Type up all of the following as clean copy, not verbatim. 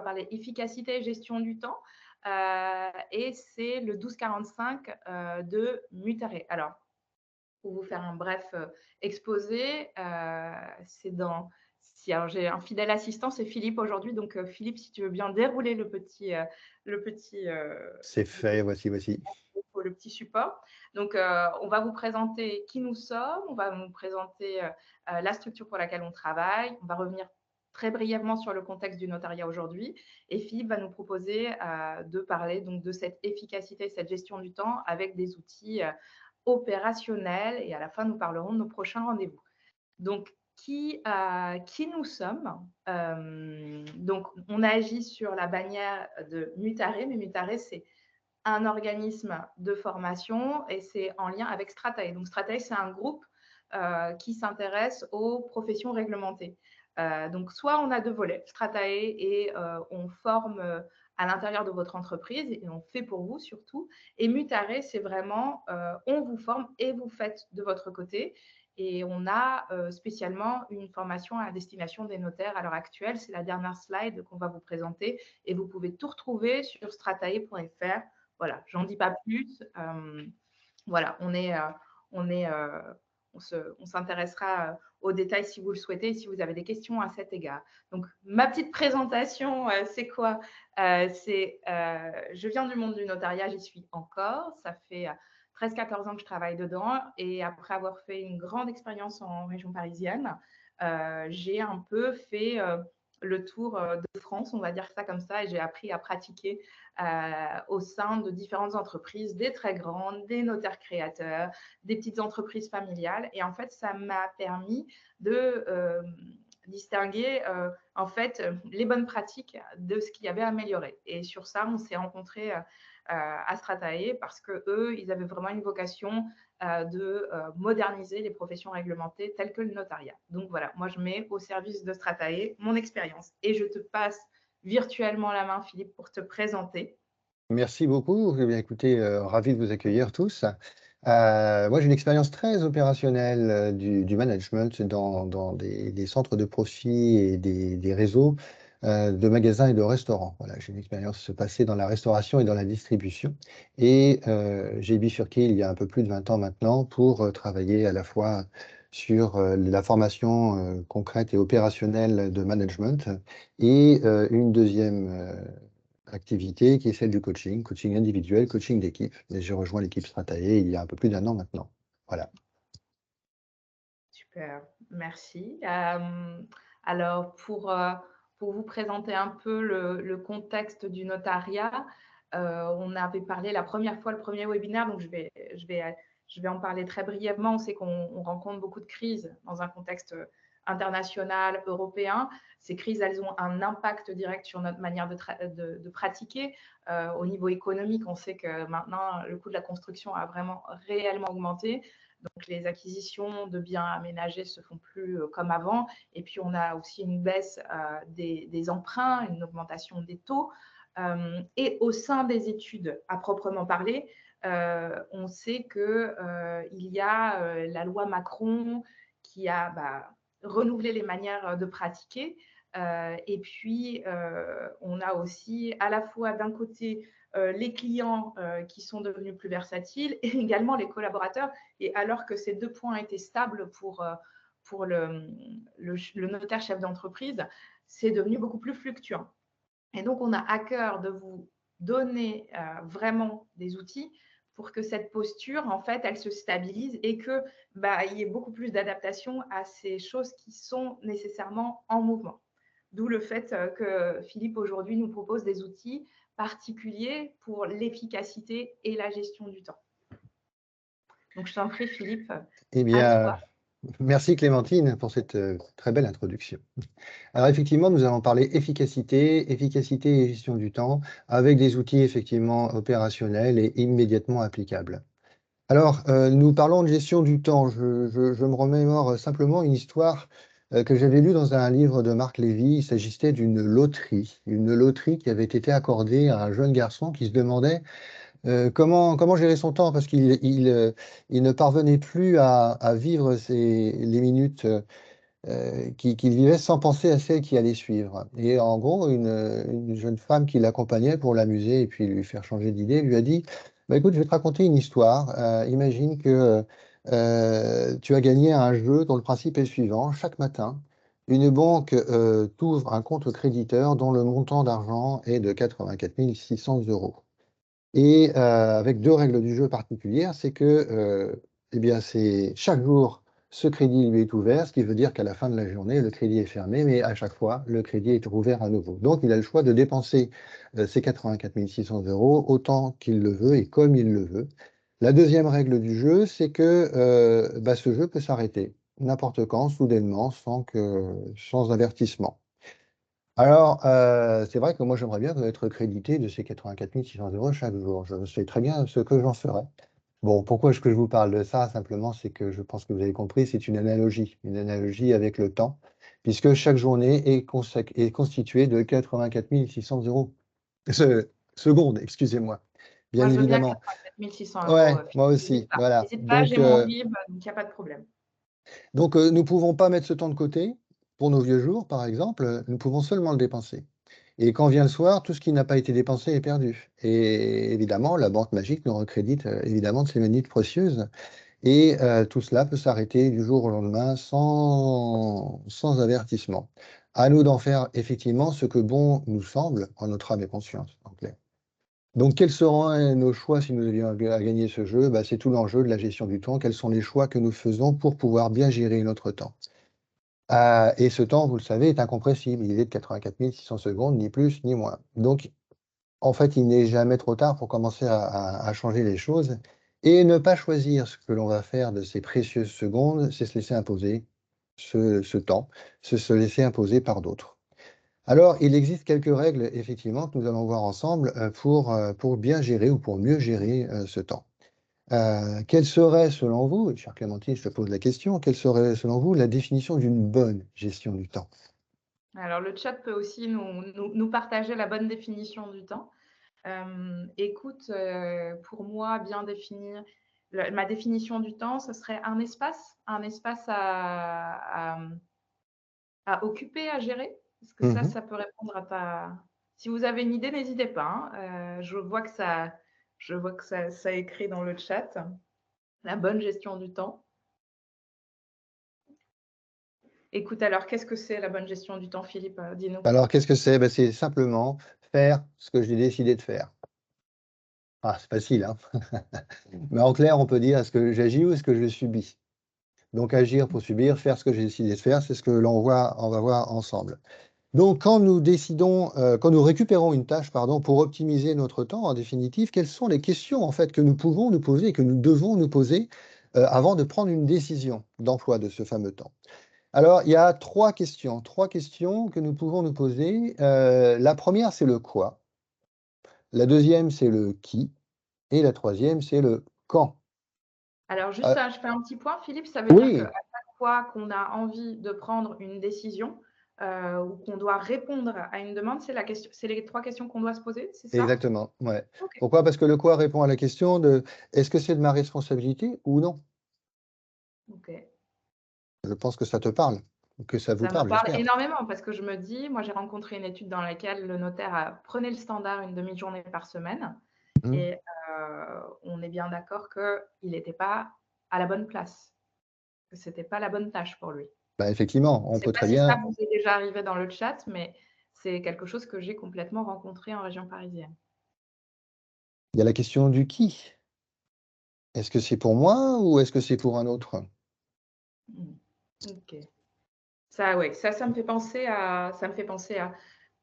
parler efficacité et gestion du temps. Et c'est le 1245 de Mutare. Alors, pour vous faire un bref exposé, c'est dans. Si, alors j'ai un fidèle assistant, c'est Philippe aujourd'hui. Donc, Philippe, si tu veux bien dérouler le petit, C'est fait, voici, voici. le petit support. Donc, on va vous présenter qui nous sommes, on va vous présenter la structure pour laquelle on travaille, on va revenir très brièvement sur le contexte du notariat aujourd'hui. Et Philippe va nous proposer de parler donc de cette efficacité, cette gestion du temps avec des outils opérationnels. Et à la fin, nous parlerons de nos prochains rendez-vous. Donc, qui nous sommes donc, on agit sur la bannière de Mutare, mais Mutare, c'est un organisme de formation et c'est en lien avec Stratae. Donc, Stratae, c'est un groupe qui s'intéresse aux professions réglementées. Donc, soit on a deux volets, Stratae, et on forme à l'intérieur de votre entreprise et on fait pour vous surtout. Et Mutare, c'est vraiment on vous forme et vous faites de votre côté. Et on a spécialement une formation à destination des notaires à l'heure actuelle. C'est la dernière slide qu'on va vous présenter et vous pouvez tout retrouver sur stratae.fr. Voilà, j'en dis pas plus. Voilà, on s'intéressera aux détails si vous le souhaitez, si vous avez des questions à cet égard. Donc, ma petite présentation, c'est quoi? Je viens du monde du notariat, j'y suis encore. Ça fait 13-14 ans que je travaille dedans. Et après avoir fait une grande expérience en région parisienne, j'ai un peu fait le tour de France, on va dire ça comme ça, et j'ai appris à pratiquer au sein de différentes entreprises, des très grandes, des notaires créateurs, des petites entreprises familiales. Et en fait, ça m'a permis de distinguer en fait les bonnes pratiques de ce qu'il y avait à améliorer. Et sur ça, on s'est rencontrés à Stratae parce que eux, ils avaient vraiment une vocation de moderniser les professions réglementées telles que le notariat. Donc voilà, moi je mets au service de Stratae mon expérience et je te passe virtuellement la main, Philippe, pour te présenter. Merci beaucoup. Eh bien, écoutez, ravi de vous accueillir tous. Moi, j'ai une expérience très opérationnelle du management dans des centres de profit et des réseaux de magasins et de restaurants. Voilà, j'ai une expérience passée dans la restauration et dans la distribution. Et j'ai bifurqué il y a un peu plus de 20 ans maintenant pour travailler à la fois sur la formation concrète et opérationnelle de management et une deuxième activité qui est celle du coaching, coaching individuel, coaching d'équipe. Et j'ai rejoint l'équipe Stratae il y a un peu plus d'un an maintenant. Voilà. Super, merci. Alors, pour vous présenter un peu le contexte du notariat, on avait parlé la première fois, le premier webinaire, donc je vais en parler très brièvement. On sait qu'on rencontre beaucoup de crises dans un contexte international, européen. Ces crises, elles ont un impact direct sur notre manière de pratiquer. Au niveau économique, on sait que maintenant, le coût de la construction a vraiment réellement augmenté. Donc, les acquisitions de biens aménagés se font plus comme avant. Et puis, on a aussi une baisse des emprunts, une augmentation des taux. Et au sein des études à proprement parler, on sait qu'il y a la loi Macron qui a renouvelé les manières de pratiquer. Et puis, on a aussi à la fois d'un côté les clients qui sont devenus plus versatiles et également les collaborateurs. Et alors que ces deux points étaient stables pour le notaire chef d'entreprise, c'est devenu beaucoup plus fluctuant. Et donc, on a à cœur de vous donner vraiment des outils pour que cette posture, en fait, elle se stabilise et qu'il y ait beaucoup plus d'adaptation à ces choses qui sont nécessairement en mouvement. D'où le fait que Philippe, aujourd'hui, nous propose des outils particuliers pour l'efficacité et la gestion du temps. Donc, je t'en prie, Philippe, Eh à bien, toi. merci Clémentine pour cette très belle introduction. Alors effectivement, nous allons parler efficacité, efficacité et gestion du temps avec des outils effectivement opérationnels et immédiatement applicables. Alors, nous parlons de gestion du temps. Je me remémore simplement une histoire que j'avais lue dans un livre de Marc Lévy. Il s'agissait d'une loterie qui avait été accordée à un jeune garçon qui se demandait comment gérer son temps parce qu'il ne parvenait plus à vivre les minutes qu'il vivait sans penser à celle qui allait suivre. Et en gros, une jeune femme qui l'accompagnait pour l'amuser et puis lui faire changer d'idée, lui a dit: «Bah, écoute, je vais te raconter une histoire. Imagine que, tu as gagné à un jeu dont le principe est le suivant: chaque matin, une banque, t'ouvre un compte créditeur dont le montant d'argent est de 84 600 €. Et avec 2 règles du jeu particulières, c'est que, eh bien, c'est chaque jour, ce crédit lui est ouvert, ce qui veut dire qu'à la fin de la journée, le crédit est fermé, mais à chaque fois, le crédit est rouvert à nouveau. Donc il a le choix de dépenser, ces 84 600 € autant qu'il le veut et comme il le veut. La deuxième règle du jeu, c'est que, bah, ce jeu peut s'arrêter n'importe quand, soudainement, sans avertissement. Alors, c'est vrai que moi, j'aimerais bien être crédité de ces 84 600 € chaque jour. Je sais très bien ce que j'en ferai. Bon, pourquoi est-ce que je vous parle de ça? Simplement, c'est que je pense que vous avez compris, c'est une analogie avec le temps, puisque chaque journée est constituée de 84 600 €. Secondes, excusez-moi, bien Moi, je veux bien évidemment. 84 600 €, Ouais, moi Philippe, n'hésite aussi, pas. voilà. N'hésite pas, j'ai mon RIB, donc il y a pas de problème. Nous pouvons pas mettre ce temps de côté pour nos vieux jours, par exemple, nous pouvons seulement le dépenser. Et quand vient le soir, tout ce qui n'a pas été dépensé est perdu. Et évidemment, la banque magique nous recrédite, évidemment de ces minutes précieuses et tout cela peut s'arrêter du jour au lendemain sans avertissement. À nous d'en faire effectivement ce que bon nous semble en notre âme et conscience, en clair. Donc quels seront, nos choix si nous devions à gagner ce jeu? Bah, c'est tout l'enjeu de la gestion du temps. Quels sont les choix que nous faisons pour pouvoir bien gérer notre temps? Et ce temps, vous le savez, est incompressible. Il est de 84 600 secondes, ni plus ni moins. Donc en fait, il n'est jamais trop tard pour commencer à changer les choses et ne pas choisir ce que l'on va faire de ces précieuses secondes, c'est se laisser imposer ce temps, se laisser imposer par d'autres. Alors, il existe quelques règles effectivement que nous allons voir ensemble, pour bien gérer ou pour mieux gérer, ce temps. Quelle serait selon vous, chère Clémentine, je te pose la question, quelle serait selon vous la définition d'une bonne gestion du temps? Alors le chat peut aussi nous partager la bonne définition du temps. Écoute, pour moi, bien définir ma définition du temps, ce serait un espace à occuper, à gérer. Est-ce que Mmh. ça peut répondre à ta si vous avez une idée, n'hésitez pas, hein, je vois que ça écrit dans le chat. La bonne gestion du temps. Écoute, alors, qu'est-ce que c'est la bonne gestion du temps, Philippe? Dis-nous. Alors qu'est-ce que c'est? Bah, c'est simplement faire ce que j'ai décidé de faire. Ah, c'est facile, hein? Mais en clair, on peut dire: «Est-ce que j'agis ou est-ce que je subis?» Donc agir pour subir, faire ce que j'ai décidé de faire, c'est ce que on va voir ensemble. Donc quand nous récupérons une tâche, pardon, pour optimiser notre temps, en définitive, quelles sont les questions, en fait, que nous pouvons nous poser et que nous devons nous poser, avant de prendre une décision d'emploi de ce fameux temps? Alors, il y a 3 questions que nous pouvons nous poser. La première, c'est le quoi, la deuxième, c'est le qui et la troisième, c'est le quand. Alors juste, Heu, je fais un petit point, Philippe, ça veut dire qu'à oui, chaque fois qu'on a envie de prendre une décision, ou qu'on doit répondre à une demande, c'est les 3 questions qu'on doit se poser, c'est ça? exactement, ouais. OK, Pourquoi? Parce que le quoi répond à la question de: «Est-ce que c'est de ma responsabilité ou non?» OK. Je pense que ça te parle, que ça vous Ça me parle, parle j'espère. énormément parce que je me dis moi, j'ai rencontré une étude dans laquelle le notaire prenait le standard une demi-journée par semaine Mmh. et on est bien d'accord qu'il n'était pas à la bonne place, que c'était pas la bonne tâche pour lui. Bah, effectivement, Je ne on sais peut pas très si ça bien vous est déjà arrivé dans le chat, mais c'est quelque chose que j'ai complètement rencontré en région parisienne. il y a la question du qui. Est-ce que c'est pour moi ou est-ce que c'est pour un autre? Mmh. OK. Ça, ouais, ça me fait penser à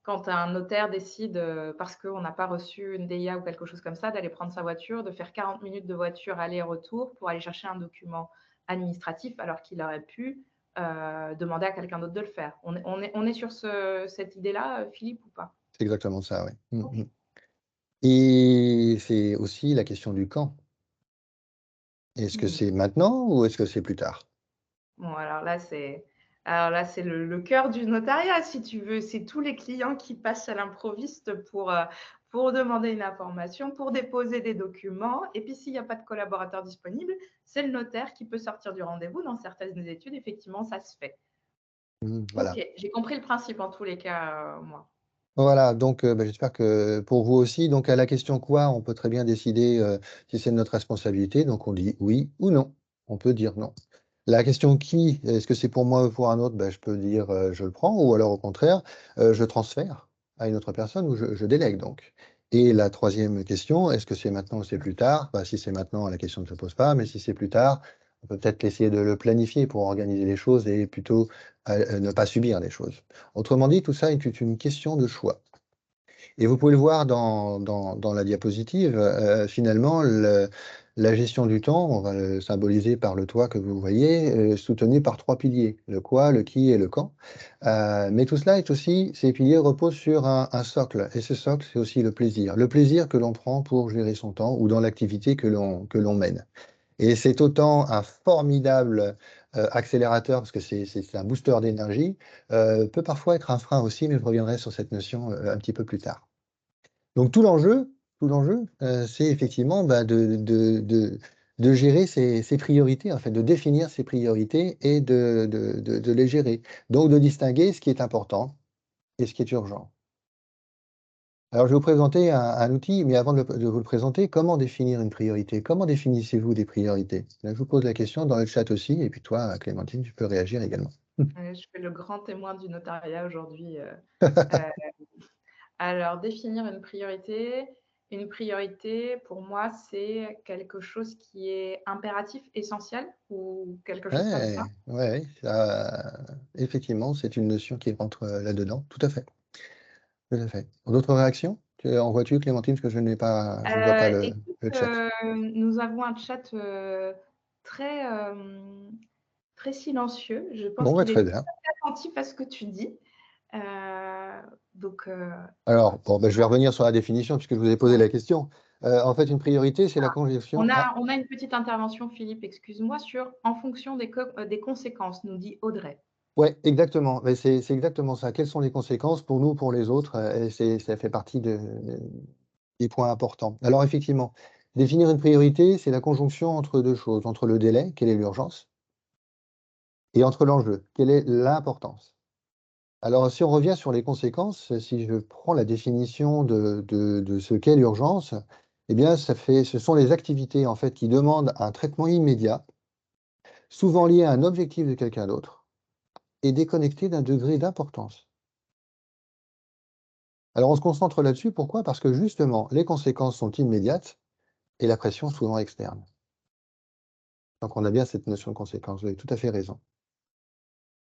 quand un notaire décide, parce qu'on n'a pas reçu une DIA ou quelque chose comme ça, d'aller prendre sa voiture, de faire 40 minutes de voiture aller-retour pour aller chercher un document administratif, alors qu'il aurait pu, demander à quelqu'un d'autre de le faire. On est sur cette idée-là, Philippe, ou pas? C'est exactement ça, oui. Mmh OK. mh. Et c'est aussi la question du quand. Est-ce que Mmh. c'est maintenant ou est-ce que c'est plus tard? Bon, alors là, c'est le cœur du notariat, si tu veux. C'est tous les clients qui passent à l'improviste pour demander une information, pour déposer des documents. Et puis, s'il n'y a pas de collaborateur disponible, c'est le notaire qui peut sortir du rendez-vous. Dans certaines études, effectivement, ça se fait. Voilà. OK, j'ai compris le principe en tous les cas, moi. Voilà, donc bah, j'espère que pour vous aussi, donc à la question «quoi?», on peut très bien décider, si c'est de notre responsabilité, donc on dit «oui» ou «non». On peut dire «non». La question «qui?», est-ce que c'est pour moi ou pour un autre? Bah, je peux dire, «Je le prends», ou alors au contraire, «Je transfère à une autre personne», ou «Je délègue» donc. Et la troisième question: «Est-ce que c'est maintenant ou c'est plus tard?». Bah, si c'est maintenant, la question ne se pose pas, mais si c'est plus tard, on peut peut-être essayer de le planifier pour organiser les choses et plutôt, ne pas subir les choses. Autrement dit, tout ça est une question de choix. Et vous pouvez le voir dans la diapositive, finalement, la gestion du temps, on va le symboliser par le toit que vous voyez, soutenu par 3 piliers: le quoi, le qui et le quand. Mais tout cela est aussi, ces piliers reposent sur un socle, et ce socle, c'est aussi le plaisir. Le plaisir que l'on prend pour gérer son temps ou dans l'activité que l'on mène. Et c'est autant un formidable, accélérateur, parce que c'est un booster d'énergie, peut parfois être un frein aussi, mais je reviendrai sur cette notion, un petit peu plus tard. Donc tout l'enjeu, c'est effectivement, bah, de gérer ses priorités, en fait, de définir ses priorités et de les gérer. Donc de distinguer ce qui est important et ce qui est urgent. Alors je vais vous présenter un outil, mais avant de vous le présenter, comment définir une priorité? Comment définissez-vous des priorités? Là, je vous pose la question dans le chat aussi, et puis toi, Clémentine, tu peux réagir également. Je fais le grand témoin du notariat aujourd'hui. Heu, alors définir une priorité pour moi, c'est quelque chose qui est impératif, essentiel ou quelque chose comme ça? Ouais, ouais, ça effectivement, c'est une notion qui rentre, là-dedans. Tout à fait, tout à fait. D'autres réactions? Tu en vois-tu, Clémentine? Parce que je ne vois pas Écoute, le chat. nous avons un chat, très, très silencieux. Je pense Bon, bah, qu'il très est bien. très attentif à ce que tu dis. Heu, donc Alors, bon, bah, je vais revenir sur la définition puisque je vous ai posé la question. En fait, une priorité, c'est la conjonction on a une petite intervention, Philippe, excuse-moi, sur «en fonction des conséquences», nous dit Audrey. ouais, exactement, mais c'est exactement ça. Quelles sont les conséquences pour nous, pour les autres? Et ça fait partie des points importants. Alors effectivement, définir une priorité, c'est la conjonction entre 2 choses, entre le délai, quelle est l'urgence, et entre l'enjeu, quelle est l'importance. Alors si on revient sur les conséquences, si je prends la définition de ce qu'est l'urgence, eh bien ce sont les activités en fait qui demandent un traitement immédiat, souvent lié à un objectif de quelqu'un d'autre et déconnecté d'un degré d'importance. Alors on se concentre là-dessus, pourquoi? Parce que justement, les conséquences sont immédiates et la pression souvent externe. Donc on a bien cette notion de conséquence, vous avez tout à fait raison.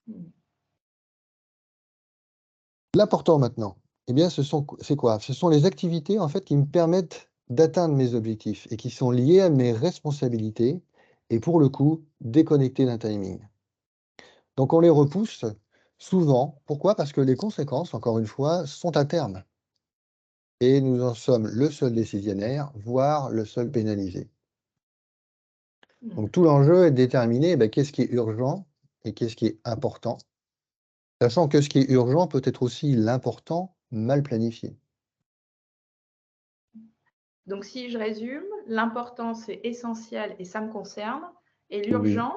Mmh. L'important maintenant, eh bien c'est quoi? Ce sont les activités en fait qui me permettent d'atteindre mes objectifs et qui sont liées à mes responsabilités et pour le coup, déconnectées d'un timing. Donc on les repousse souvent. Pourquoi? Parce que les conséquences, encore une fois, sont à terme et nous en sommes le seul décisionnaire, voire le seul pénalisé. Mmh. Donc tout l'enjeu est de déterminer, bah, qu'est-ce qui est urgent et qu'est-ce qui est important, sachant que ce qui est urgent peut être aussi l'important mal planifié. Donc si je résume, l'important, c'est essentiel et ça me concerne et Oui, l'urgent,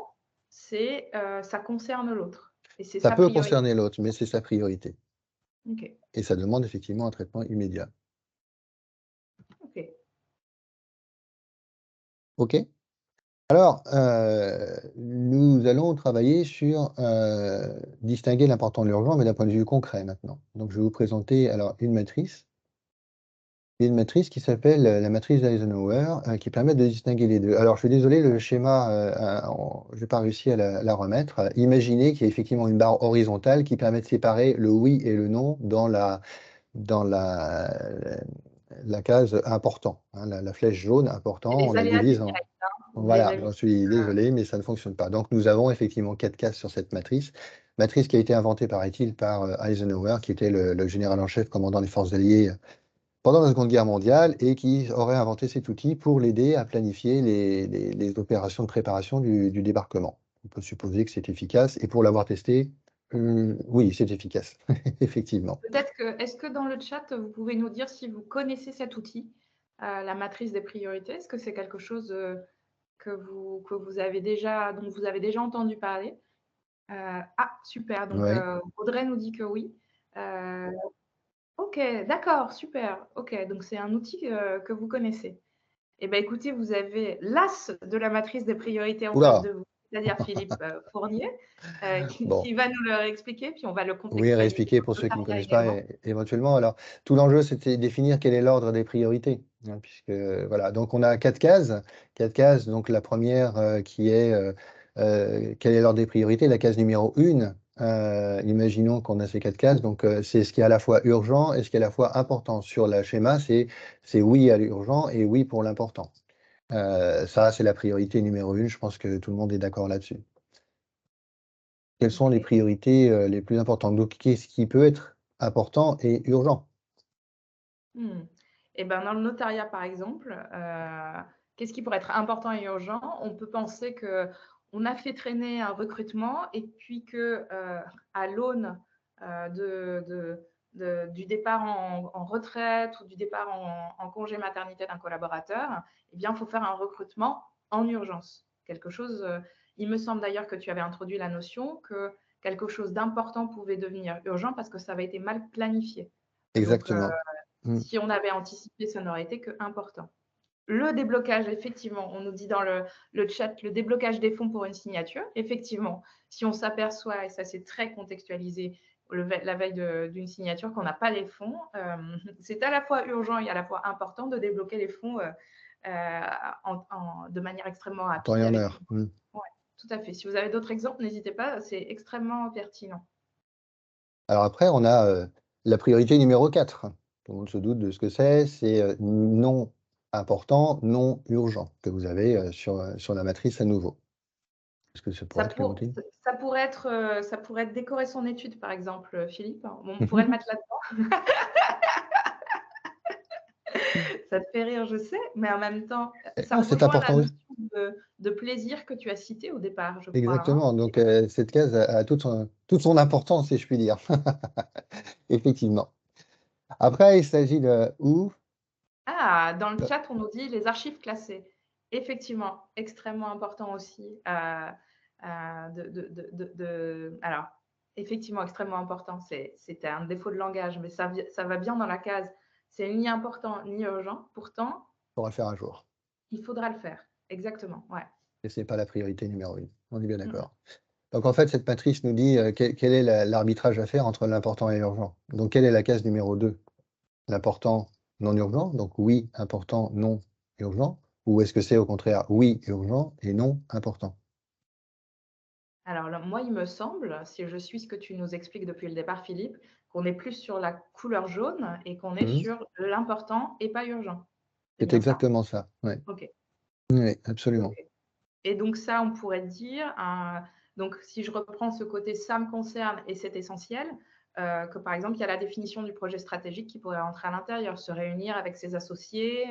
c'est, ça concerne l'autre et c'est ça sa peut priorité. concerner l'autre, mais c'est sa priorité OK, et ça demande effectivement un traitement immédiat. OK. OK? Alors, nous allons travailler sur, distinguer l'important de l'urgent, mais d'un point de vue concret maintenant. Donc je vais vous présenter alors une matrice qui s'appelle, la matrice d'Eisenhower, qui permet de distinguer les 2. Alors je suis désolé, le schéma, j'ai pas réussi à la remettre. Imaginez qu'il y a effectivement une barre horizontale qui permet de séparer le oui et le non dans la case important, hein, la flèche jaune C'est important, on les la aléas du divise en direct, hein, les voilà, amis. j'en suis Heu, désolé, mais ça ne fonctionne pas. Donc nous avons effectivement 4 cases sur cette matrice. Matrice qui a été inventée, paraît-il, par, Eisenhower, qui était le général en chef commandant les forces alliées pendant la Seconde Guerre mondiale et qui aurait inventé cet outil pour l'aider à planifier les opérations de préparation du débarquement. On peut supposer que c'est efficace et pour l'avoir testé, oui, c'est efficace, effectivement. peut-être que est-ce que dans le chat, vous pouvez nous dire si vous connaissez cet outil, la matrice des priorités? Est-ce que c'est quelque chose, que vous avez déjà dont vous avez déjà entendu parler? Super, donc Oui. Audrey nous dit que oui. Heu, OK, d'accord, super. OK, donc c'est un outil, que vous connaissez. Eh ben, écoutez, vous avez l'as de la matrice des priorités en face Oula. de vous, c'est-à-dire Philippe, Fournier, Bon. qui va nous le réexpliquer, puis on va le Oui, contextualiser réexpliquer dans pour le ceux qui ne notariat connaissent pas également. éventuellement. Alors, tout l'enjeu, c'était définir quel est l'ordre des priorités, hein, puisque voilà, donc on a 4 cases. 4 cases, donc la première qui est quel est l'ordre des priorités? La case numéro 1, imaginons qu'on a ces 4 cases, donc c'est ce qui est à la fois urgent et ce qui est à la fois important. Sur le schéma, c'est oui à l'urgent et oui pour l'important. Ça, c'est la priorité numéro 1, je pense que tout le monde est d'accord là-dessus. Quelles sont les OK. priorités, les plus importantes? Donc qu'est-ce qui peut être important et urgent? Mmh. Et ben, dans le notariat, par exemple, qu'est-ce qui pourrait être important et urgent? On peut penser qu'on a fait traîner un recrutement et puis que, à l'aune, du départ en retraite ou du départ en congé maternité d'un collaborateur, eh bien, il faut faire un recrutement en urgence. Quelque chose, il me semble d'ailleurs que tu avais introduit la notion que quelque chose d'important pouvait devenir urgent parce que ça avait été mal planifié. Donc, Exactement. Mmh. si on avait anticipé, ça n'aurait été qu'important. Le déblocage, effectivement, on nous dit dans le chat, le déblocage des fonds pour une signature. Effectivement, si on s'aperçoit, et ça c'est très contextualisé, la veille d'une signature, qu'on n'a pas les fonds, c'est à la fois urgent et à la fois important de débloquer les fonds de manière extrêmement En temps rapide et en avec. heure. Mmh. Ouais, tout à fait. Si vous avez d'autres exemples, n'hésitez pas, c'est extrêmement pertinent. Alors après, on a, la priorité numéro 4. Tout le monde se doute de ce que c'est, non important, non urgent que vous avez, sur la matrice à nouveau. Est-ce que ça Ça, pourrait être Clémentine? ça pourrait être décorer son étude, par exemple, Philippe. On pourrait le mettre là-dedans. Ça te fait rire, je sais, mais en même temps, Et ça non, c'est rejoint la important aussi. notion de plaisir que tu as citée au départ, je crois, hein? Exactement, donc cette case a toute son importance, si je puis dire. Effectivement. Après, il s'agit de où? Dans le chat, on nous dit les archives classées. Effectivement, extrêmement important aussi, alors, effectivement, extrêmement important, c'était un défaut de langage, mais ça va bien dans la case. C'est ni important ni urgent, pourtant, Faudra le faire un jour il faudra le faire. Exactement, ouais. et c'est pas la priorité numéro 1. On est bien Mmh mh. d'accord. Donc en fait, cette matrice nous dit, quel est l'arbitrage à faire entre l'important et l'urgent. Donc quelle est la case numéro 2? L'important, non urgent, donc oui, important, non urgent, ou est-ce que c'est au contraire oui, urgent et non important? Alors là, moi, il me semble, si je suis ce que tu nous expliques depuis le départ, Philippe, qu'on est plus sur la couleur jaune et qu'on est Mmh. sur l'important et pas urgent. C'est C'est bien ça? exactement ça, ouais. OK, Oui, OK. absolument. Et donc ça, on pourrait dire, donc si je reprends ce côté «ça me concerne et c'est essentiel», que par exemple, il y a la définition du projet stratégique qui pourrait rentrer à l'intérieur, se réunir avec ses associés,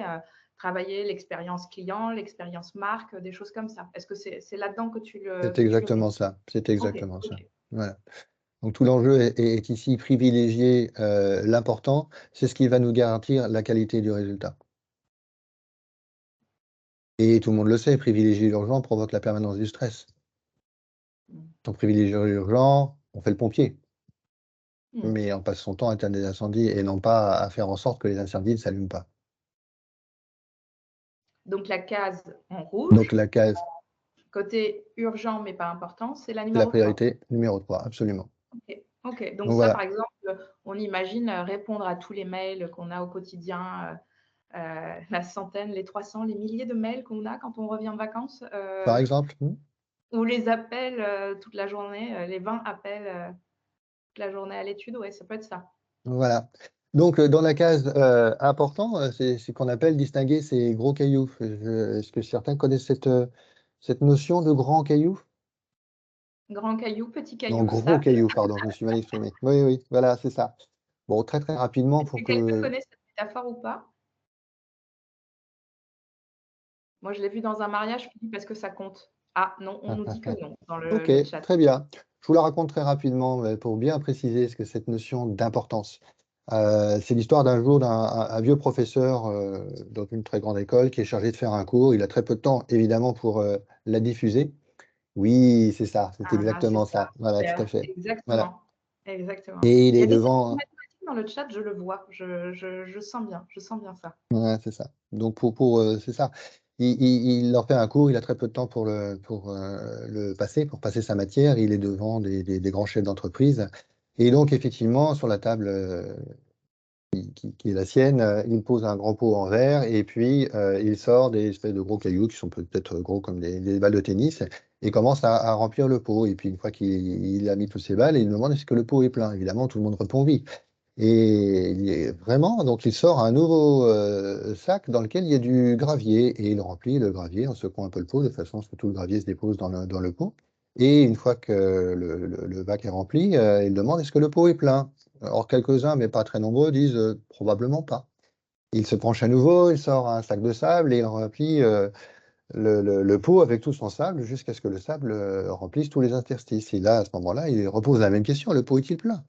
travailler l'expérience client, l'expérience marque, des choses comme ça. Est-ce que c'est là-dedans C'est que tu le mets? exactement ça, c'est OK, exactement OK. ça. Voilà. Donc tout l'enjeu est ici privilégier, l'important, c'est ce qui va nous garantir la qualité du résultat. Et tout le monde le sait, privilégier l'urgent provoque la permanence du stress. Mmh. Donc privilégier l'urgent, on fait le pompier, Mmh. mais on passe son temps à éteindre des incendies et non pas à faire en sorte que les incendies ne s'allument pas. Donc la case en Donc rouge, la case, côté urgent mais pas important, c'est la c'est la numéro 3. priorité numéro 3, absolument. OK, OK. Donc Donc ça, par voilà, exemple, on imagine, répondre à tous les mails qu'on a au quotidien, la centaine, les 300, les milliers de mails qu'on a quand on revient de vacances, par exemple, ou les appels, toute la journée, les 20 appels, toute la journée à l'étude, ouais, ça peut être ça. voilà. Donc dans la case, important, c'est ce qu'on appelle distinguer ces gros cailloux. Est-ce que certains connaissent cette notion de grand caillou? Grand caillou, petit Non, caillou, gros sable. caillou, pardon, je me suis mal exprimé. Oui, oui, voilà, c'est ça. Bon, très, très rapidement Est-ce pour que quelqu'un que connaît cette métaphore ou pas? Moi, je l'ai vu dans un mariage, Philippe, est-ce que ça compte? Ah non, on nous dit que non dans OK, le chat. très bien. Je vous la raconte très rapidement, pour bien préciser ce que cette notion d'importance. C'est l'histoire d'un jour d'un un vieux professeur, dans une très grande école qui est chargé de faire un cours. Il a très peu de temps évidemment pour, la diffuser Oui, c'est ça, c'est Ah, c'est exactement ça, ça. Voilà, tout à super, fait. Voilà. exactement, exactement. Et il Il y est a des cercles devant. mathématiques dans le chat, je le vois, je sens bien ça. Ouais, c'est ça. Donc c'est ça. Il leur fait un cours, il a très peu de temps pour passer sa matière. Il est devant des grands chefs d'entreprise et donc effectivement, sur la table, qui est la sienne, il pose un grand pot en verre et puis, il sort des espèces de gros cailloux qui sont peut-être gros comme des balles de tennis et commence à remplir le pot et puis une fois qu'il a mis toutes ses balles, il demande: «Est-ce que le pot est plein?» Évidemment, tout le monde répond: «Oui». Et il est vraiment donc il sort un nouveau, sac dans lequel il y a du gravier et il remplit le gravier en secouant un peu le pot de façon à ce que tout le gravier se dépose dans le pot et une fois que le bac est rempli, il demande: «Est-ce que le pot est plein?» Or quelques-uns, mais pas très nombreux, disent: «Probablement pas». Il se penche à nouveau, il sort un sac de sable et il remplit, le pot avec tout son sable jusqu'à ce que le sable, remplisse tous les interstices et là, à ce moment-là, il repose la même question: «Le pot est-il plein?»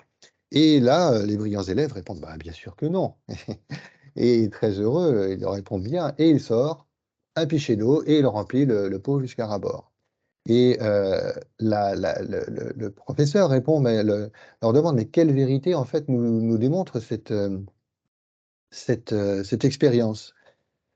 Et là, les brillants élèves répondent: «Bah, bien sûr que non» et très heureux, il leur répond bien et il sort un pichet d'eau et il remplit le pot jusqu'à ras bord et la le professeur répond mais leur demande: «Mais quelle vérité, en fait, nous démontre cette expérience?»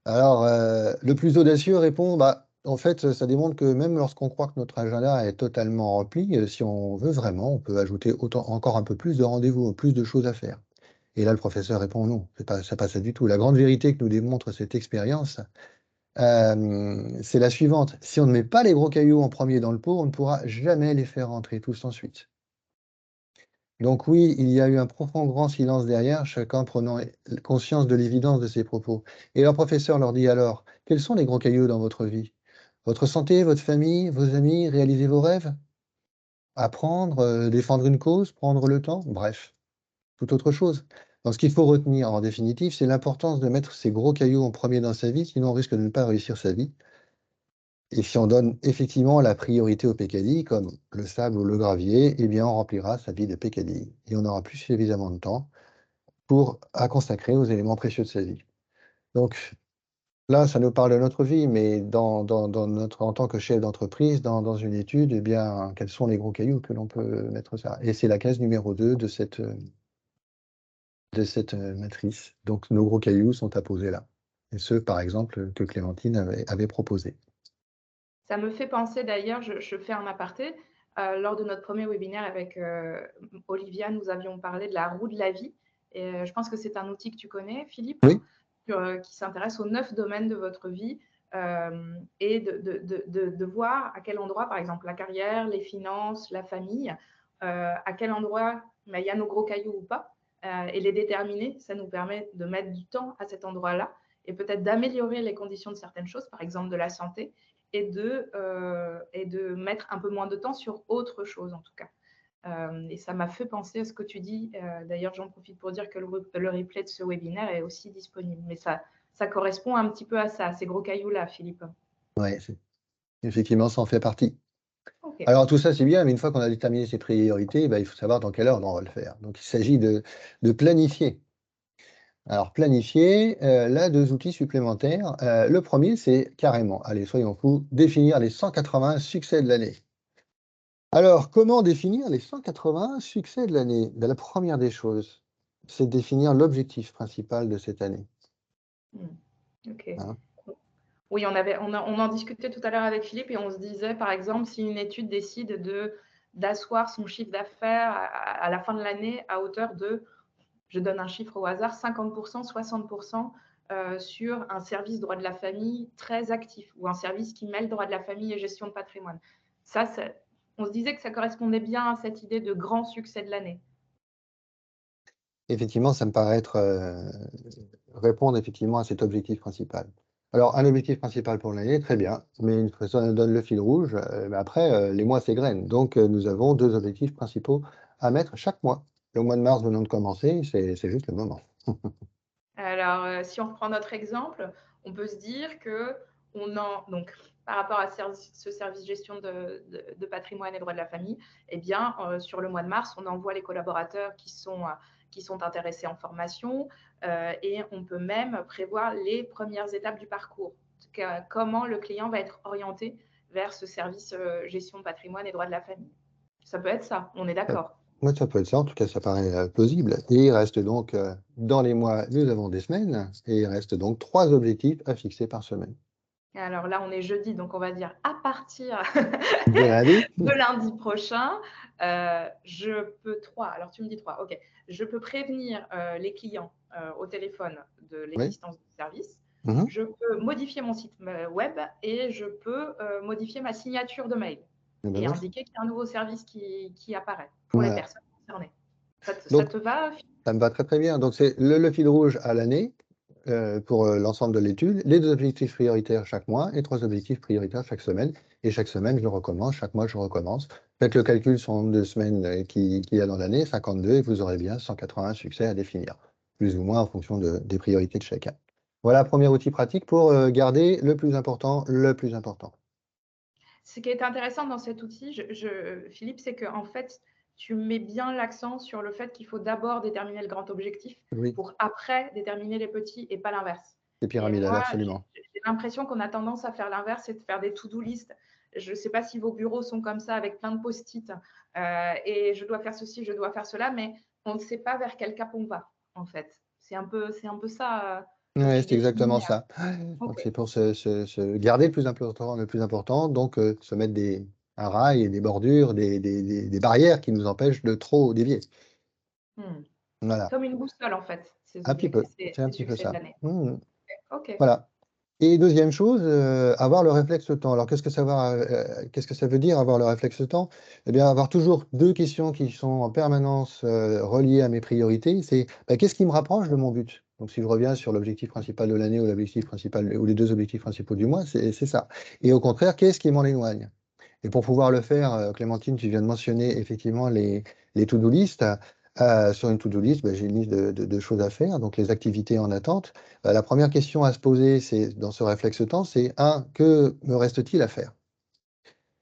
Alors, le plus audacieux répond: «Bah, en fait, ça démontre que même lorsqu'on croit que notre agenda est totalement rempli, si on veut vraiment, on peut ajouter autant encore un peu plus de rendez-vous, plus de choses à faire». Et là, le professeur répond: «Non, c'est pas ça du tout. La grande vérité que nous démontre cette expérience, c'est la suivante: si on ne met pas les gros cailloux en premier dans le pot, on ne pourra jamais les faire rentrer tous ensuite». Donc oui, il y a eu un profond grand silence derrière, chacun prenant conscience de l'évidence de ses propos. Et leur professeur leur dit alors: «Quels sont les gros cailloux dans votre vie? Votre santé, votre famille, vos amis, réaliser vos rêves? Apprendre, défendre une cause, prendre le temps? Bref, tout autre chose». Donc ce qu'il faut retenir en définitive, c'est l'importance de mettre ces gros cailloux en premier dans sa vie, sinon on risque de ne pas réussir sa vie. Et si on donne effectivement la priorité aux pécadilles, comme le sable ou le gravier, eh bien on remplira sa vie de pécadilles et on n'aura plus suffisamment de temps à consacrer aux éléments précieux de sa vie. Donc là, ça nous parle de notre vie, mais dans notre en tant que chef d'entreprise, dans une étude, eh bien, quels sont les gros cailloux que l'on peut mettre ça? Et c'est la case numéro 2 de cette matrice. Donc nos gros cailloux sont à poser là et ceux, par exemple, que Clémentine avait proposés. Ça me fait penser d'ailleurs, je fais un aparté, lors de notre premier webinaire avec, Olivia, nous avions parlé de la roue de la vie et je pense que c'est un outil que tu connais, Philippe, Oui, qui s'intéresse aux 9 domaines de votre vie, et de voir à quel endroit, par exemple, la carrière, les finances, la famille, à quel endroit, bah, il y a nos gros cailloux ou pas, et les déterminer. Ça nous permet de mettre du temps à cet endroit-là et peut-être d'améliorer les conditions de certaines choses, par exemple de la santé et de mettre un peu moins de temps sur autre chose, en tout cas. Et ça m'a fait penser à ce que tu dis. D'ailleurs, j'en profite pour dire que le replay de ce webinaire est aussi disponible. Mais ça correspond un petit peu à ça, à ces gros cailloux-là, Philippe. ouais, effectivement, ça en fait partie. OK. Alors tout ça, c'est bien, mais une fois qu'on a déterminé ses priorités, bah, il faut savoir dans quel ordre on va le faire. Donc il s'agit de planifier. Alors planifier, là 2 outils supplémentaires. Le premier, c'est carrément, allez soyons fous, définir les 180 succès de l'année. Alors comment définir les 180 succès de l'année? Bah, la première des choses, c'est de définir l'objectif principal de cette année, Mmh. OK. hein. Oui, on en discutait tout à l'heure avec Philippe et on se disait, par exemple, si une étude décide d'asseoir son chiffre d'affaires à la fin de l'année à hauteur de, je donne un chiffre au hasard, 50%, 60%, sur un service droit de la famille très actif ou un service qui mêle droit de la famille et gestion de patrimoine. On se disait que ça correspondait bien à cette idée de grand succès de l'année. Effectivement, ça me paraît répondre effectivement à cet objectif principal. Alors un objectif principal pour l'année, très bien, mais une fois ça donne le fil rouge, bah, après, les mois s'égrènent. Donc nous avons 2 objectifs principaux à mettre chaque mois. Le mois de mars venant de commencer, c'est juste le moment. Alors, si on reprend notre exemple, on peut se dire que donc par rapport à ce service gestion de patrimoine et droit de la famille, eh bien, sur le mois de mars, on envoie les collaborateurs qui sont intéressés en formation, et on peut même prévoir les premières étapes du parcours. En tout cas, comment le client va être orienté vers ce service gestion patrimoine et droit de la famille. Ça peut être ça, on est Ça d'accord. moi, ça peut être ça, en tout cas, ça paraît, plausible et il reste donc, dans les mois, nous avons des semaines et il reste donc 3 objectifs à fixer par semaine. Alors là, on est jeudi, donc on va dire à partir De lundi? de lundi prochain, je peux 3. Alors tu me dis 3, OK. Je peux prévenir, les clients, au téléphone de Oui. l'existence du service. Mmh. Je peux modifier mon site web et je peux, modifier ma signature de mail Et ben, et voilà. indiquer qu'il y a un nouveau service qui apparaît pour les Voilà. personnes concernées. Ça Donc te va? ça me va très, très bien. Donc c'est le fil rouge à l'année, pour, l'ensemble de l'étude, les 2 objectifs prioritaires chaque mois et 3 objectifs prioritaires chaque semaine je recommence, chaque mois je recommence. Faites le calcul sur le nombre de semaines, qu'il y a dans l'année, 52 et vous aurez bien 180 succès à définir, plus ou moins en fonction des priorités de chacun. Voilà, premier outil pratique pour, garder le plus important, le plus important. Ce qui est intéressant dans cet outil, Philippe, c'est qu'en fait, tu mets bien l'accent sur le fait qu'il faut d'abord déterminer le grand objectif Oui, pour après déterminer les petits et pas l'inverse. c'est Et pyramidal, moi, absolument. j'ai l'impression qu'on a tendance à faire l'inverse et de faire des to-do list. Je ne sais pas si vos bureaux sont comme ça avec plein de post-it et je dois faire ceci, je dois faire cela, mais on ne sait pas vers quel cap on va, en fait. C'est un peu ça que Ouais, tu c'est exactement définis. ça. Ok. Donc c'est pour se garder le plus important, donc se mettre des un rail et des bordures, des barrières qui nous empêchent de trop dévier. Hmm. Voilà, Comme une boussole, en fait, ces un petit peu, objectifs, c'est un ces petit peu succès de ça. l'année. Mmh. OK. Voilà. Et deuxième chose, avoir le réflexe temps. Alors qu'est-ce que ça veut dire avoir le réflexe temps? Eh bien, avoir toujours 2 questions qui sont en permanence, reliées à mes priorités. C'est, bah, qu'est-ce qui me rapproche de mon but? Donc si je reviens sur l'objectif principal de l'année ou l'objectif principal ou les 2 objectifs principaux du mois, c'est ça. Et au contraire, qu'est-ce qui m'en éloigne? Et pour pouvoir le faire, Clémentine, tu viens de mentionner effectivement les to-do list. Sur une to-do list, bah, j'ai une liste de choses à faire, donc les activités en attente. La première question à se poser, c'est dans ce réflexe temps, c'est 1, que me reste-t-il à faire?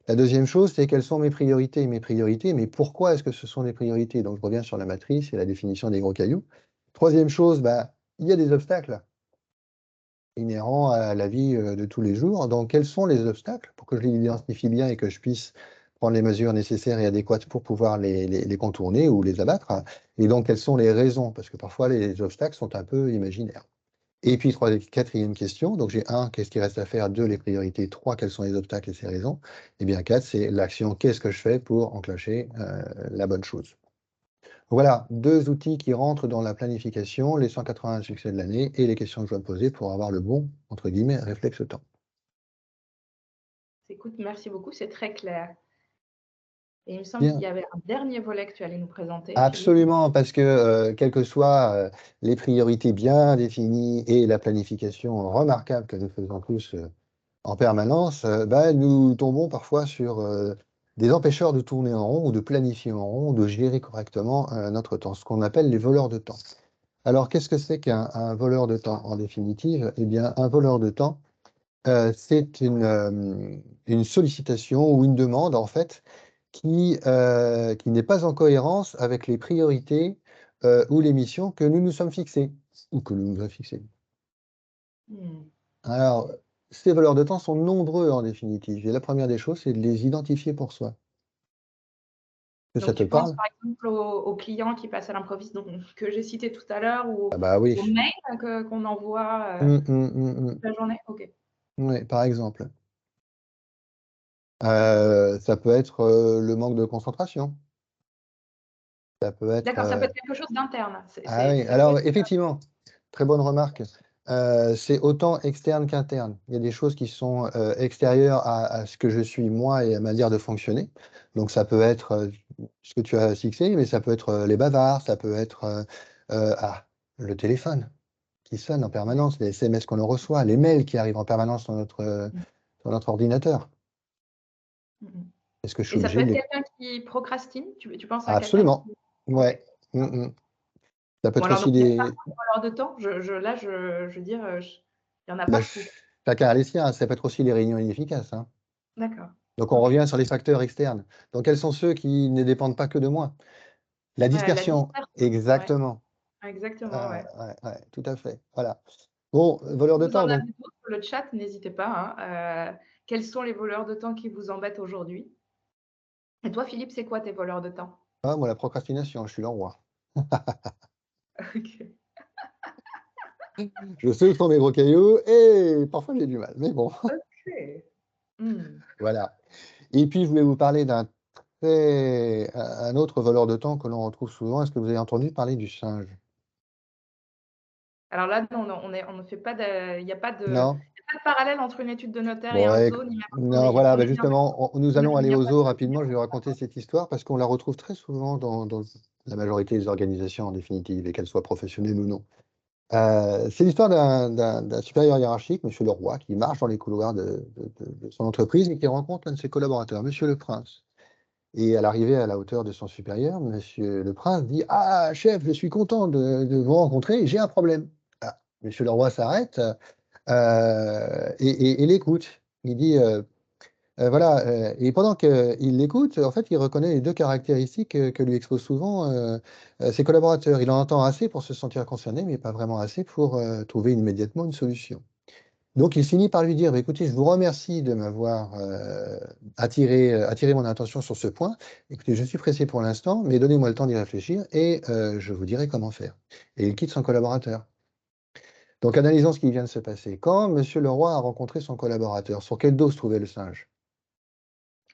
La deuxième chose, c'est quelles sont mes priorités? Mes priorités, mais pourquoi est-ce que ce sont des priorités? Donc je reviens sur la matrice et la définition des gros cailloux. Troisième chose, bah, il y a des obstacles inhérents à la vie, de tous les jours. Donc quels sont les obstacles pour que je les identifie bien et que je puisse prendre les mesures nécessaires et adéquates pour pouvoir les contourner ou les abattre? Et donc quelles sont les raisons? Parce que parfois les obstacles sont un peu imaginaires. Et puis 4e question, donc j'ai 1, qu'est-ce qui reste à faire? 2, les priorités. 3, quels sont les obstacles et ses raisons? Et bien 4, c'est l'action, qu'est-ce que je fais pour enclencher, la bonne chose? Voilà, 2 outils qui rentrent dans la planification, les 180 succès de l'année et les questions que je dois me poser pour avoir le bon, entre guillemets, «réflexe temps». Écoute, merci beaucoup, c'est très clair. Et il me semble qu'il Bien. y avait un dernier volet que tu allais nous présenter, Philippe. Absolument, parce que, quelles que soient, les priorités bien définies et la planification remarquable que nous faisons tous, en permanence, bah, nous tombons parfois sur, des empêcheurs de tourner en rond ou de planifier en rond, de gérer correctement, notre temps, ce qu'on appelle les voleurs de temps. Alors qu'est-ce que c'est qu'un voleur de temps en définitive? Eh bien, un voleur de temps, c'est une sollicitation ou une demande en fait qui n'est pas en cohérence avec les priorités, ou les missions que nous nous sommes fixées ou que nous nous avons fixées. Mmh. Alors, ces voleurs de temps sont nombreux en définitive et la première des choses, c'est de les identifier pour soi. Que ça Donc te tu penses parle? par exemple aux clients qui passent à l'improviste donc que j'ai cité tout à l'heure ou Ah bah oui. aux mails qu'on envoie, Mmh, mmh, mmh, mmh. toute la journée? OK. Ouais, par exemple. Ça peut être, le manque de concentration. Ça peut être, D'accord, ça peut être quelque chose d'interne. ah oui, Ça peut alors être effectivement, très bonne remarque. C'est autant externe qu'interne. Il y a des choses qui sont, extérieures à ce que je suis moi et à ma manière de fonctionner. Donc ça peut être, ce que tu as fixé, mais ça peut être, les bavards, ça peut être, le téléphone qui sonne en ouais. permanence, les SMS qu'on en reçoit, les mails qui arrivent en permanence Mmh. sur notre ordinateur. Mmh mh. Est-ce que je suis Et ça peut obligé être de les quelqu'un qui procrastine? Tu penses à quelqu'un absolument, qui OK. ouais. Mmh mh. Ça peut Bon être alors donc aussi il y a des partout des voleurs de temps. Je veux dire, il y en a bah, partout. chacun a les siens, ça peut être aussi les réunions inefficaces, hein. D'accord. Donc on OK. revient sur les facteurs externes. Donc quels sont ceux qui ne dépendent pas que de moi? La Ouais, la dispersion, dispersion. Ouais, exactement. exactement, ouais. Ouais, tout à fait, voilà. Bon, voleur Si de vous en temps donc avez d'autres sur le chat, n'hésitez pas, hein, quels sont les voleurs de temps qui vous embêtent aujourd'hui? Et toi, Philippe, c'est quoi tes voleurs de temps? Ah, moi, la procrastination, je suis le roi. OK. Je sais où sont mes gros cailloux et parfois j'ai du mal, mais bon, OK. Mmh. voilà. Et puis, je voulais vous parler un autre voleur de temps que l'on retrouve souvent. Est-ce que vous avez entendu parler du singe? Alors là, non, non, on ne fait pas de il y a pas de Non? il y a pas de parallèle entre une étude de notaire et Bon, un ouais, zoo, ni même un zoo, non, mais voilà, on bah, est bien d'accord. justement, nous allons Ne aller viens au pas zoo de rapidement. Je vais raconter cette histoire parce qu'on la retrouve très souvent dans la majorité des organisations en définitive, et qu'elles soient professionnelles ou non. C'est l'histoire d'un supérieur hiérarchique, monsieur Leroy, qui marche dans les couloirs de son entreprise et qui rencontre l'un de ses collaborateurs, monsieur le Prince. Et à l'arrivée à la hauteur de son supérieur, monsieur le Prince dit: «Ah chef, je suis content de vous rencontrer, j'ai un problème». Ah, monsieur Leroy s'arrête, et l'écoute. Il dit, voilà, et pendant qu'il l'écoute, en fait, il reconnaît les 2 caractéristiques, que lui exposent souvent, ses collaborateurs. Il en entend assez pour se sentir concerné, mais pas vraiment assez pour, trouver immédiatement une solution. Donc il finit par lui dire: «Bah, écoutez, je vous remercie de m'avoir, attiré mon attention sur ce point. Écoutez, je suis pressé pour l'instant, mais donnez-moi le temps d'y réfléchir et je vous dirai comment faire». Et il quitte son collaborateur. Donc analysons ce qui vient de se passer. Quand monsieur Leroy a rencontré son collaborateur, sur quel dos se trouvait le singe?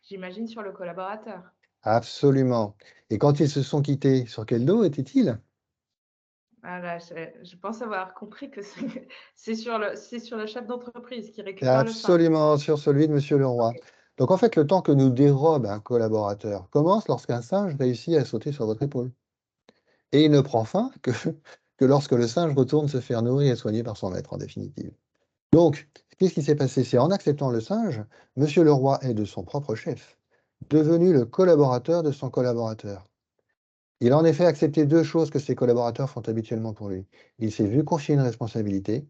J'imagine sur le collaborateur. Absolument. Et quand ils se sont quittés, sur quel dos était-il? Voilà, je pense avoir compris que c'est c'est sur le chef d'entreprise qui récupère le singe. Absolument, sur celui de monsieur Leroy. OK. Donc en fait, le temps que nous dérobe un collaborateur commence lorsqu'un singe réussit à sauter sur votre épaule. Et il ne prend fin que lorsque le singe retourne se faire nourrir et soigner par son maître, en définitive. Donc, qu'est-ce qui s'est passé? C'est en acceptant le singe, monsieur Leroy est de son propre chef, devenu le collaborateur de son collaborateur. Il a en effet accepté 2 choses que ses collaborateurs font habituellement pour lui. Il s'est vu confier une responsabilité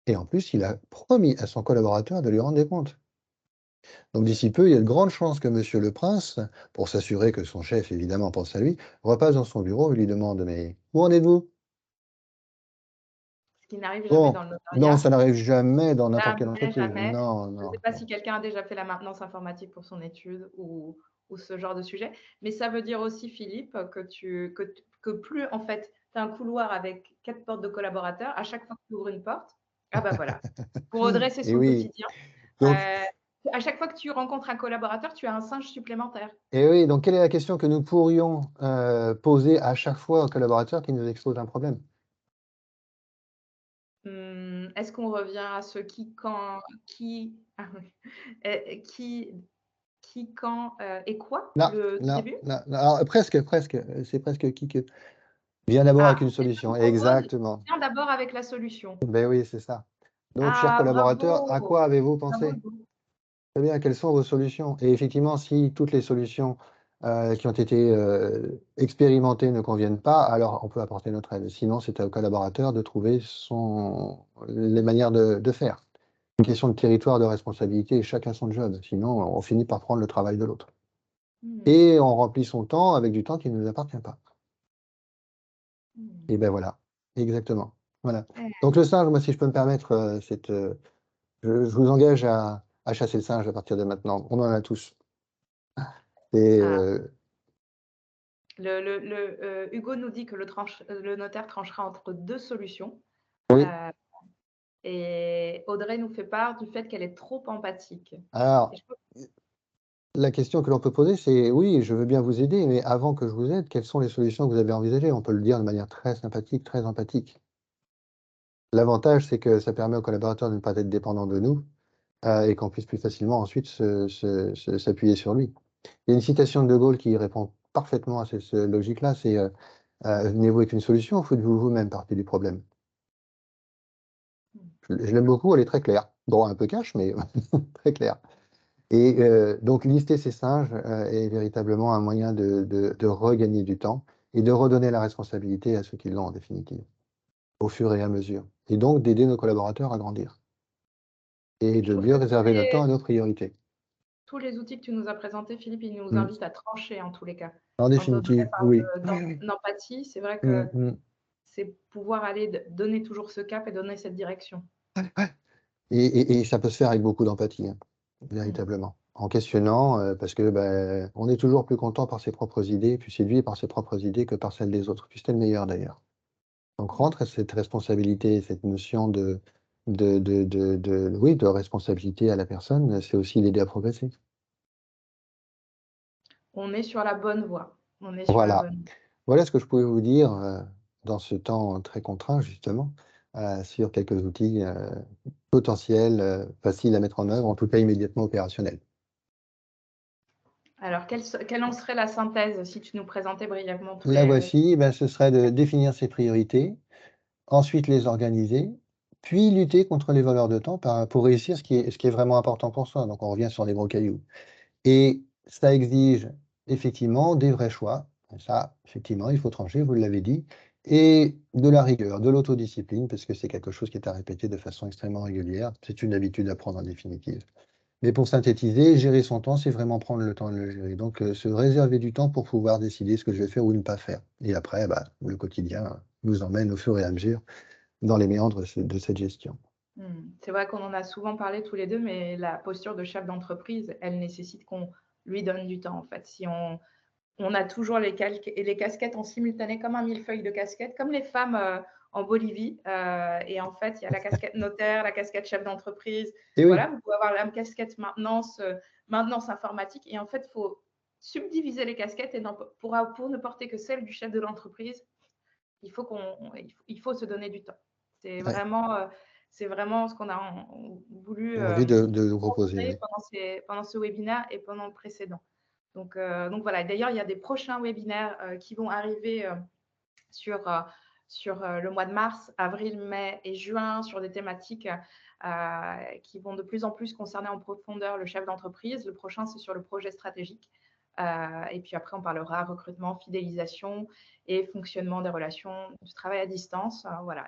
et en plus, il a promis à son collaborateur de lui rendre des comptes. Donc d'ici peu, il y a de grandes chances que monsieur le prince, pour s'assurer que son chef évidemment pense à lui, repasse dans son bureau et lui demande: «Mais où en êtes-vous?» Ce qui n'arrive jamais Bon, dans le non, notariat. ça n'arrive jamais dans n'importe quelle Jamais, entreprise. jamais. Non, Je ne sais non, pas non. si quelqu'un a déjà fait la maintenance informatique pour son étude ou ce genre de sujet. Mais ça veut dire aussi, Philippe, que plus, en fait, tu as un couloir avec 4 portes de collaborateurs, à chaque fois que tu ouvres une porte, ah bah, voilà, pour redresser Et son oui, quotidien, donc heu, à chaque fois que tu rencontres un collaborateur, tu as un singe supplémentaire. et oui, donc quelle est la question que nous pourrions, poser à chaque fois aux collaborateurs qui nous exposent un problème? Est-ce qu'on revient à ce qui, quand, qui ah oui, qui, quand, et quoi? Non, Le tout non, début? non, non, alors presque, presque, c'est presque qui que vient d'abord avec Ah, une est-ce que je solution. vous propose, Exactement. viens d'abord avec la solution. Ben oui, c'est ça. Donc chers Ah collaborateurs, à bravo! quoi avez-vous Bravo pensé? Hugo. Très bien, quelles sont vos solutions? Et effectivement, si toutes les solutions, qui ont été, expérimentées ne conviennent pas, alors on peut apporter notre aide. Sinon, c'est au collaborateur de trouver les manières de faire. Une question de territoire, de responsabilité et chacun son job. Sinon, on finit par prendre le travail de l'autre. Mmh. Et on remplit son temps avec du temps qui ne nous appartient pas. Et Mmh. ben voilà, exactement. Voilà. Eh, Donc le singe, moi, si je peux me permettre, je vous engage à chasser le singe à partir de maintenant. On en a tous. Et ah, Hugo nous dit que le notaire tranchera entre 2 solutions, oui, heu et Audrey nous fait part du fait qu'elle est trop empathique et alors je pense la question que l'on peut poser, c'est: «Oui, je veux bien vous aider, mais avant que je vous aide, quelles sont les solutions que vous avez envisagées?» On peut le dire de manière très sympathique, très empathique. L'avantage, c'est que ça permet aux collaborateurs de ne pas être dépendants de nous, et qu'on puisse plus facilement ensuite s'appuyer sur lui. Il y a une citation de De Gaulle qui répond parfaitement à cette logique-là, c'est, «Venez-vous avec une solution ou faites-vous vous-même partie du problème?» mmh, Je l'aime beaucoup, elle est très claire. Bon, un peu cash, mais très claire. Et donc lister ces singes, est véritablement un moyen de regagner du temps et de redonner la responsabilité à ceux qui l'ont en définitive, au fur et à mesure. Et donc d'aider nos collaborateurs à grandir et je de trouve que mieux réserver notre temps à nos priorités. tous les outils que tu nous as présentés, Philippe, ils nous Mmh. invitent à trancher en tous les cas. En Quand Audrey définitive, parle oui. Oui, oui. d'empathie, c'est vrai que Mmh mh. c'est pouvoir aller donner toujours ce cap et donner cette direction. Ouais, ouais. Et ça peut se faire avec beaucoup d'empathie, hein, Mmh. véritablement. En questionnant, parce que, on est toujours plus content par ses propres idées, plus séduit par ses propres idées que par celles des autres, puis c'était le meilleur d'ailleurs. Donc Mmh. rendre cette responsabilité, cette notion oui, de responsabilité à la personne, c'est aussi l'aider à progresser. On est sur la bonne voie. On est sur la Voilà. bonne voie. Voilà ce que je pouvais vous dire, dans ce temps très contraint justement, sur quelques outils, potentiels, faciles à mettre en œuvre, en tout cas immédiatement opérationnels. Alors quelle en serait la synthèse si tu nous présentais brièvement tous La les voici, ce serait de définir ses priorités, ensuite les organiser, puis lutter contre les voleurs de temps pour réussir ce qui est vraiment important pour soi. Donc on revient sur les gros cailloux et ça exige effectivement des vrais choix. Ça, effectivement, il faut trancher, vous l'avez dit, et de la rigueur, de l'autodiscipline, parce que c'est quelque chose qui est à répéter de façon extrêmement régulière. C'est une habitude à prendre en définitive. Mais pour synthétiser, gérer son temps, c'est vraiment prendre le temps de le gérer. Donc, se réserver du temps pour pouvoir décider ce que je vais faire ou ne pas faire. Et après, le quotidien nous emmène au fur et à mesure dans les méandres de cette gestion. C'est vrai qu'on en a souvent parlé tous les 2, mais la posture de chef d'entreprise, elle nécessite qu'on lui donne du temps, en fait. Si on a toujours les calques et les casquettes en simultané comme un millefeuille de casquettes, comme les femmes, en Bolivie, et en fait, il y a la casquette notaire, la casquette chef d'entreprise. Et Voilà, oui, vous pouvez avoir la casquette maintenance, maintenance informatique et en fait, il faut subdiviser les casquettes et non pour ne porter que celle du chef de l'entreprise, il faut se donner du temps. C'est ouais, vraiment, heu, c'est vraiment ce qu'on a voulu, envie de vous proposer, montrer oui. pendant ce webinaire et pendant le précédent. Donc voilà. D'ailleurs, il y a des prochains webinaires, qui vont arriver, sur, le mois de mars, avril, mai et juin sur des thématiques, qui vont de plus en plus concerner en profondeur le chef d'entreprise. Le prochain, c'est sur le projet stratégique, et puis après on parlera recrutement, fidélisation et fonctionnement des relations, du travail à distance, voilà.